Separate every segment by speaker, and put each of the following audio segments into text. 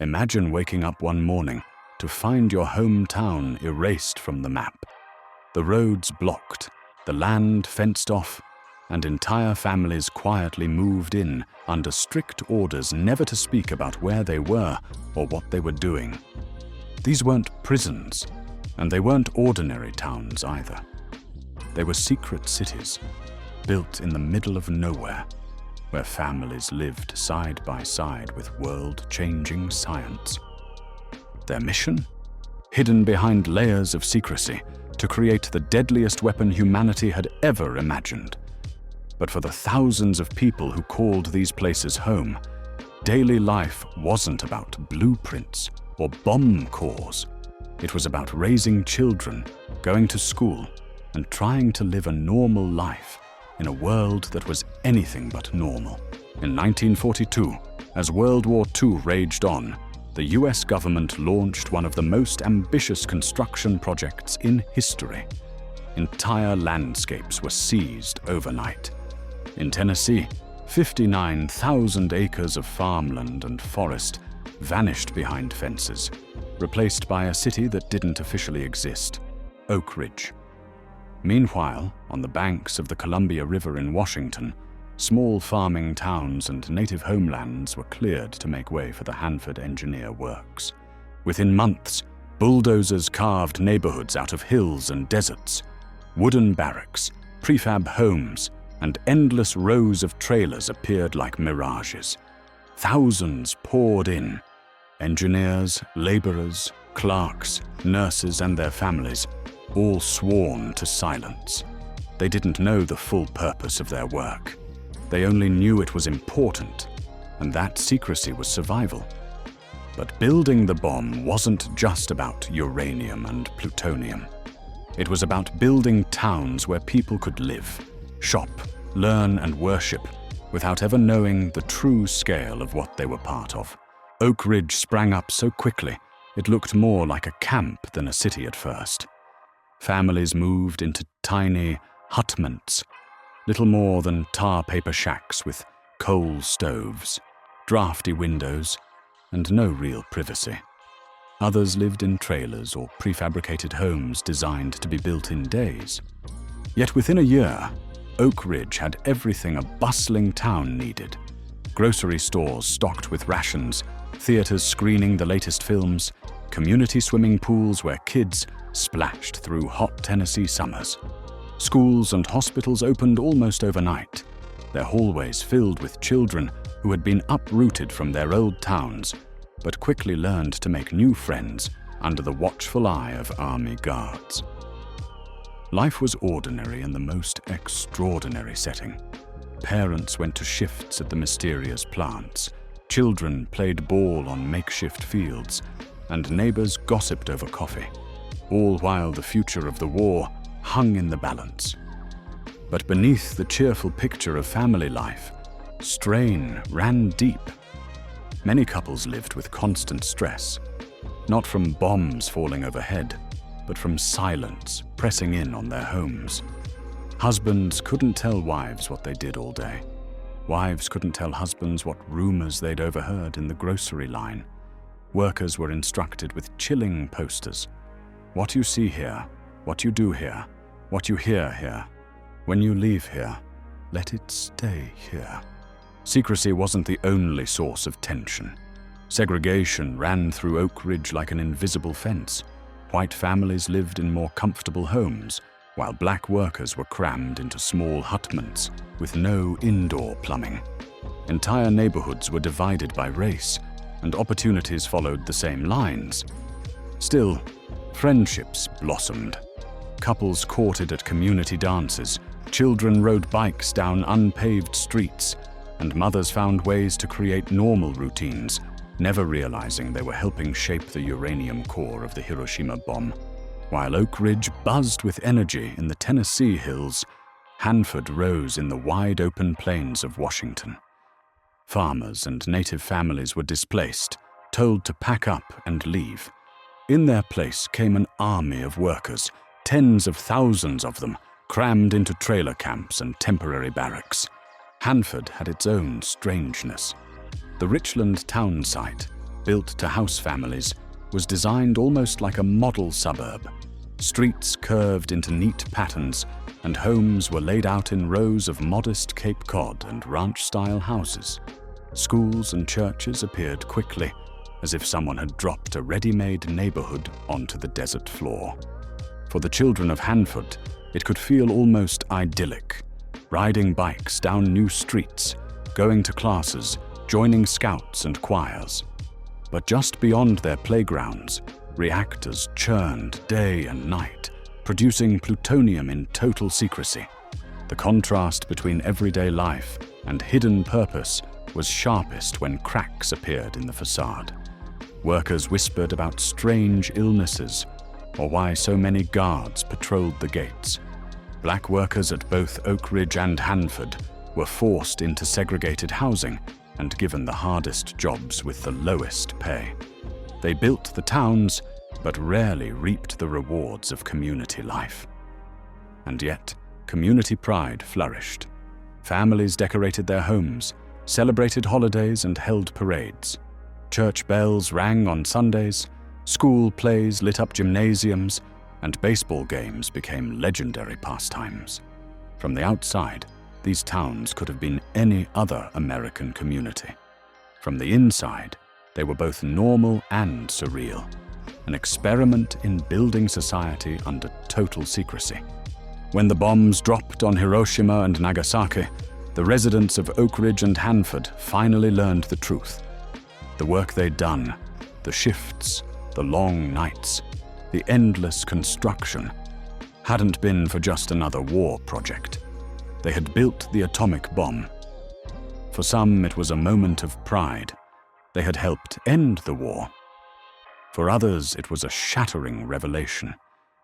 Speaker 1: Imagine waking up one morning to find your hometown erased from the map. The roads blocked, the land fenced off, and entire families quietly moved in under strict orders never to speak about where they were or what they were doing. These weren't prisons, and they weren't ordinary towns either. They were secret cities, built in the middle of nowhere, where families lived side by side with world-changing science. Their mission? Hidden behind layers of secrecy, to create the deadliest weapon humanity had ever imagined. But for the thousands of people who called these places home, daily life wasn't about blueprints or bomb cores. It was about raising children, going to school, and trying to live a normal life in a world that was anything but normal. In 1942, as World War II raged on, the US government launched one of the most ambitious construction projects in history. Entire landscapes were seized overnight. In Tennessee, 59,000 acres of farmland and forest vanished behind fences, replaced by a city that didn't officially exist, Oak Ridge. Meanwhile, on the banks of the Columbia River in Washington, small farming towns and native homelands were cleared to make way for the Hanford Engineer Works. Within months, bulldozers carved neighborhoods out of hills and deserts. Wooden barracks, prefab homes, and endless rows of trailers appeared like mirages. Thousands poured in. Engineers, laborers, clerks, nurses, and their families, all sworn to silence. They didn't know the full purpose of their work. They only knew it was important, and that secrecy was survival. But building the bomb wasn't just about uranium and plutonium. It was about building towns where people could live, shop, learn, and worship without ever knowing the true scale of what they were part of. Oak Ridge sprang up so quickly, it looked more like a camp than a city at first. Families moved into tiny hutments, little more than tar paper shacks with coal stoves, drafty windows, and no real privacy. Others lived in trailers or prefabricated homes designed to be built in days. Yet within a year, Oak Ridge had everything a bustling town needed. Grocery stores stocked with rations, theaters screening the latest films, community swimming pools where kids splashed through hot Tennessee summers. Schools and hospitals opened almost overnight, their hallways filled with children who had been uprooted from their old towns, but quickly learned to make new friends under the watchful eye of army guards. Life was ordinary in the most extraordinary setting. Parents went to shifts at the mysterious plants, children played ball on makeshift fields, and neighbors gossiped over coffee, all while the future of the war hung in the balance. But beneath the cheerful picture of family life, strain ran deep. Many couples lived with constant stress, not from bombs falling overhead, but from silence pressing in on their homes. Husbands couldn't tell wives what they did all day. Wives couldn't tell husbands what rumors they'd overheard in the grocery line. Workers were instructed with chilling posters. What you see here, what you do here, what you hear here. When you leave here, let it stay here. Secrecy wasn't the only source of tension. Segregation ran through Oak Ridge like an invisible fence. White families lived in more comfortable homes, while black workers were crammed into small hutments with no indoor plumbing. Entire neighborhoods were divided by race, and opportunities followed the same lines. Still, friendships blossomed. Couples courted at community dances, children rode bikes down unpaved streets, and mothers found ways to create normal routines, never realizing they were helping shape the uranium core of the Hiroshima bomb. While Oak Ridge buzzed with energy in the Tennessee hills, Hanford rose in the wide-open plains of Washington. Farmers and native families were displaced, told to pack up and leave. In their place came an army of workers, tens of thousands of them, crammed into trailer camps and temporary barracks. Hanford had its own strangeness. The Richland town site, built to house families, was designed almost like a model suburb. Streets curved into neat patterns, and homes were laid out in rows of modest Cape Cod and ranch-style houses. Schools and churches appeared quickly, as if someone had dropped a ready-made neighborhood onto the desert floor. For the children of Hanford, it could feel almost idyllic, riding bikes down new streets, going to classes, joining scouts and choirs. But just beyond their playgrounds, reactors churned day and night, producing plutonium in total secrecy. The contrast between everyday life and hidden purpose was sharpest when cracks appeared in the facade. Workers whispered about strange illnesses or why so many guards patrolled the gates. Black workers at both Oak Ridge and Hanford were forced into segregated housing and given the hardest jobs with the lowest pay. They built the towns, but rarely reaped the rewards of community life. And yet, community pride flourished. Families decorated their homes, celebrated holidays, and held parades. Church bells rang on Sundays, school plays lit up gymnasiums, and baseball games became legendary pastimes. From the outside, these towns could have been any other American community. From the inside, they were both normal and surreal, an experiment in building society under total secrecy. When the bombs dropped on Hiroshima and Nagasaki, the residents of Oak Ridge and Hanford finally learned the truth. The work they'd done, the shifts, the long nights, the endless construction, hadn't been for just another war project. They had built the atomic bomb. For some, it was a moment of pride. They had helped end the war. For others, it was a shattering revelation.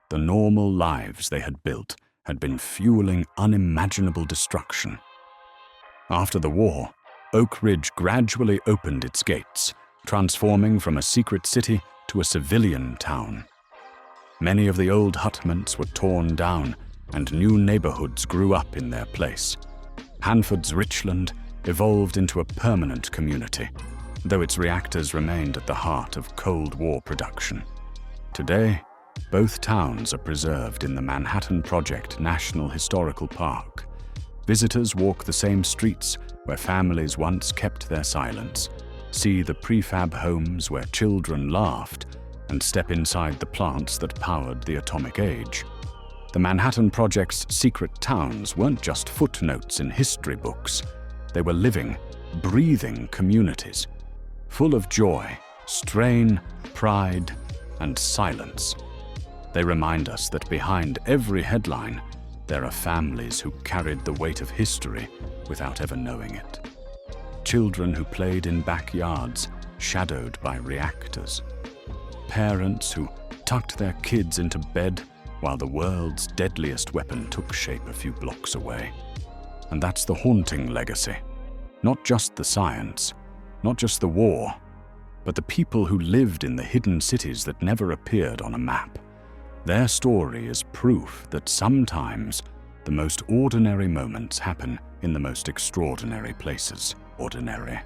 Speaker 1: The normal lives they had built had been fueling unimaginable destruction. After the war, Oak Ridge gradually opened its gates, transforming from a secret city to a civilian town. Many of the old hutments were torn down, and new neighborhoods grew up in their place. Hanford's Richland evolved into a permanent community, though its reactors remained at the heart of Cold War production. Today, both towns are preserved in the Manhattan Project National Historical Park. Visitors walk the same streets where families once kept their silence, see the prefab homes where children laughed, and step inside the plants that powered the atomic age. The Manhattan Project's secret towns weren't just footnotes in history books. They were living, breathing communities, full of joy, strain, pride, and silence. They remind us that behind every headline, there are families who carried the weight of history without ever knowing it. Children who played in backyards, shadowed by reactors. Parents who tucked their kids into bed while the world's deadliest weapon took shape a few blocks away. And that's the haunting legacy. Not just the science, not just the war, but the people who lived in the hidden cities that never appeared on a map. Their story is proof that sometimes the most ordinary moments happen in the most extraordinary places. Ordinary.